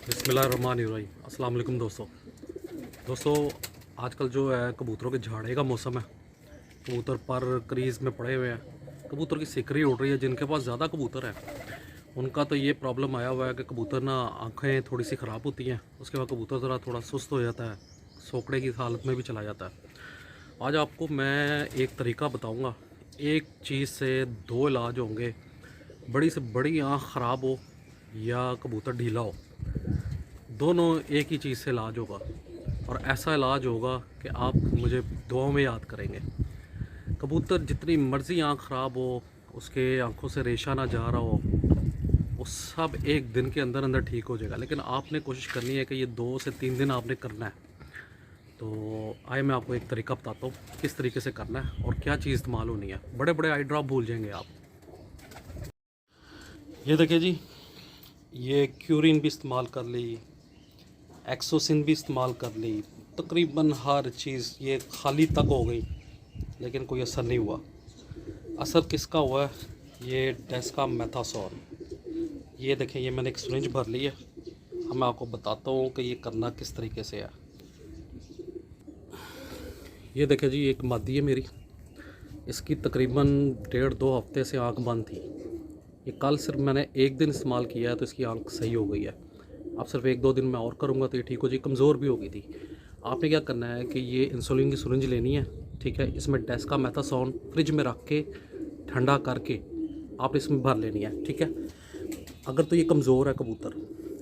बिस्मिल्लाहिर्रहमानिर्रहीम। अस्सलाम वालेकुम दोस्तों आजकल जो है कबूतरों के झाड़े का मौसम है। कबूतर पर क्रीज़ में पड़े हुए हैं, कबूतर की सिकरी उड़ रही है। जिनके पास ज़्यादा कबूतर है उनका तो ये प्रॉब्लम आया हुआ है कि कबूतर ना आँखें थोड़ी सी ख़राब होती हैं, उसके बाद कबूतर ज़रा थोड़ा सुस्त हो जाता है, सोकड़े की हालत में भी चला जाता है। आज आपको मैं एक तरीका बताऊँगा। एक चीज़ से दो इलाज होंगे, बड़ी से बड़ी आँख ख़राब हो या कबूतर ढीला हो, दोनों एक ही चीज़ से इलाज होगा। और ऐसा इलाज होगा कि आप मुझे दुआओं में याद करेंगे। कबूतर जितनी मर्ज़ी आँख ख़राब हो, उसके आँखों से रेशा ना जा रहा हो, वो सब एक दिन के अंदर अंदर ठीक हो जाएगा। लेकिन आपने कोशिश करनी है कि ये 2 से 3 दिन आपने करना है। तो आइए मैं आपको एक तरीका बताता हूँ किस तरीके से करना है और क्या चीज़ इस्तेमाल होनी है। बड़े बड़े आई ड्रॉप भूल जाएंगे आप। ये देखिए जी, ये क्यूरिन भी इस्तेमाल कर ली, एक्सोसिन भी इस्तेमाल कर ली, तकरीबन हर चीज़ ये खाली तक हो गई, लेकिन कोई असर नहीं हुआ। असर किसका हुआ है? ये डेक्सामेथासोन। ये देखें, ये मैंने एक सिरिंज भर ली है। अब मैं आपको बताता हूँ कि ये करना किस तरीके से है। ये देखें जी, एक मादी है मेरी, इसकी तकरीबन 1.5-2 हफ्ते से आँख बंद थी। ये कल सिर्फ मैंने एक दिन इस्तेमाल किया है तो इसकी आँख सही हो गई है। अब सिर्फ 1-2 दिन मैं और करूँगा तो ये ठीक हो जाएगी। कमज़ोर भी हो गई थी। आपने क्या करना है कि ये इंसुलिन की सिरिंज लेनी है, ठीक है। इसमें डेक्सामेथासोन फ्रिज में रख के ठंडा करके आपने इसमें भर लेनी है, ठीक है। अगर तो ये कमज़ोर है कबूतर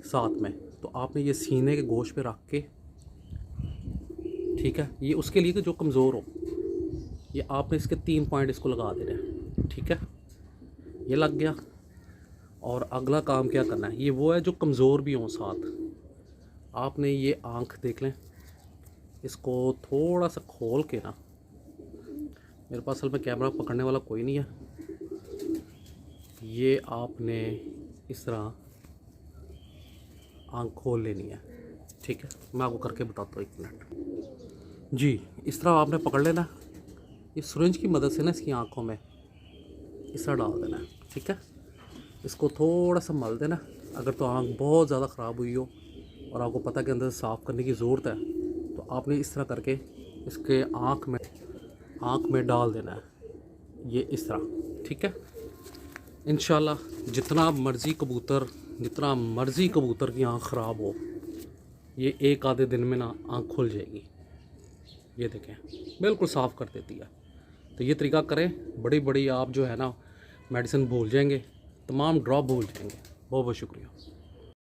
साथ में, तो आपने ये सीने के गोश्त पे रख के, ठीक है, ये उसके लिए कि जो कमज़ोर हो, ये आपने इसके 3 पॉइंट इसको लगा देने हैं, ठीक है। ये लग गया। और अगला काम क्या करना है, ये वो है जो कमज़ोर भी हों साथ। आपने ये आँख देख लें, इसको थोड़ा सा खोल के ना, मेरे पास असल में कैमरा पकड़ने वाला कोई नहीं है, ये आपने इस तरह आँख खोल लेनी है, ठीक है। मैं आपको करके बताता हूँ, 1 मिनट जी। इस तरह आपने पकड़ लेना, इस सिरिंज की मदद से ना इसकी आँखों में इस तरह डाल देना है, ठीक है। इसको थोड़ा सा मल देना। अगर तो आँख बहुत ज़्यादा ख़राब हुई हो और आपको पता कि अंदर साफ़ करने की ज़रूरत है, तो आपने इस तरह करके इसके आँख में डाल देना है, ये इस तरह, ठीक है। इंशाल्लाह जितना मर्ज़ी कबूतर की आँख ख़राब हो, ये 1 आधे दिन में ना आँख खुल जाएगी। ये देखें, बिल्कुल साफ़ कर देती है। तो ये तरीका करें, बड़ी बड़ी आप जो है ना मेडिसिन भूल जाएंगे, तमाम ड्रॉप भूल जाएंगे। बहुत बहुत शुक्रिया।